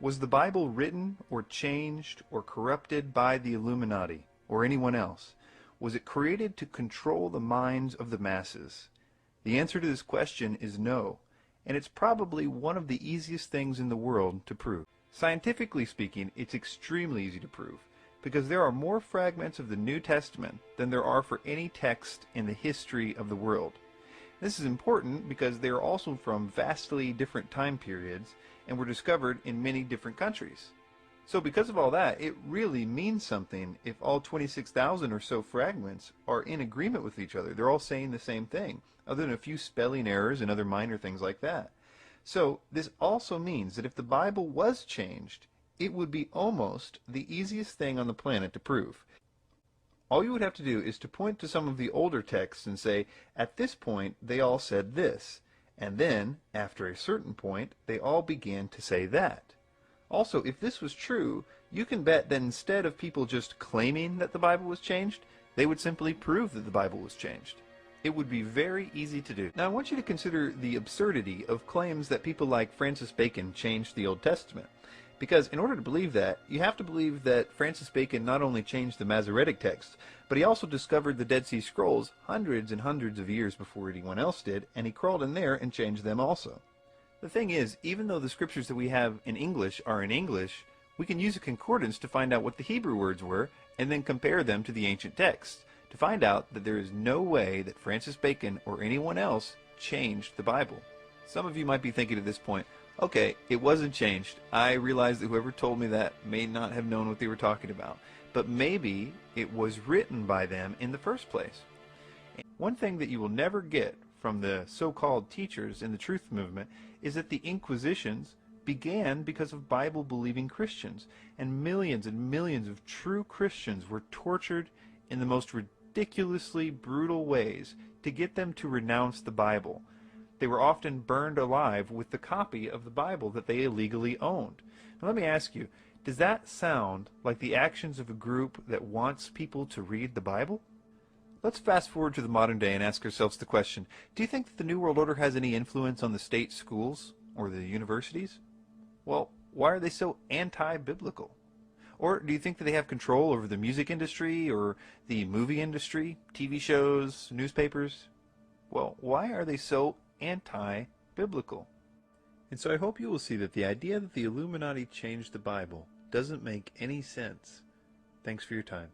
Was the Bible written or changed or corrupted by the Illuminati or anyone else? Was it created to control the minds of the masses? The answer to this question is no, and it's probably one of the easiest things in the world to prove. Scientifically speaking, it's extremely easy to prove, because there are more fragments of the New Testament than there are for any text in the history of the world. This is important because they are also from vastly different time periods and were discovered in many different countries. So because of all that, it really means something if all 26,000 or so fragments are in agreement with each other. They're all saying the same thing, other than a few spelling errors and other minor things like that. So this also means that if the Bible was changed, it would be almost the easiest thing on the planet to prove. All you would have to do is to point to some of the older texts and say, at this point they all said this, and then, after a certain point, they all began to say that. Also, if this was true, you can bet that instead of people just claiming that the Bible was changed, they would simply prove that the Bible was changed. It would be very easy to do. Now I want you to consider the absurdity of claims that people like Francis Bacon changed the Old Testament. Because in order to believe that, you have to believe that Francis Bacon not only changed the Masoretic text, but he also discovered the Dead Sea Scrolls hundreds and hundreds of years before anyone else did, and he crawled in there and changed them also. The thing is, even though the scriptures that we have in English are in English, we can use a concordance to find out what the Hebrew words were, and then compare them to the ancient texts, to find out that there is no way that Francis Bacon or anyone else changed the Bible. Some of you might be thinking at this point, okay, it wasn't changed. I realize that whoever told me that may not have known what they were talking about, but maybe it was written by them in the first place. One thing that you will never get from the so-called teachers in the truth movement is that the Inquisitions began because of Bible-believing Christians, and millions of true Christians were tortured in the most ridiculously brutal ways to get them to renounce the Bible. They were often burned alive with the copy of the Bible that they illegally owned. Now let me ask you, does that sound like the actions of a group that wants people to read the Bible? Let's fast forward to the modern day and ask ourselves the question, do you think that the New World Order has any influence on the state schools or the universities? Well, why are they so anti-biblical? Or do you think that they have control over the music industry or the movie industry, TV shows, newspapers? Well, why are they so anti-biblical? And so I hope you will see that the idea that the Illuminati changed the Bible doesn't make any sense. Thanks for your time.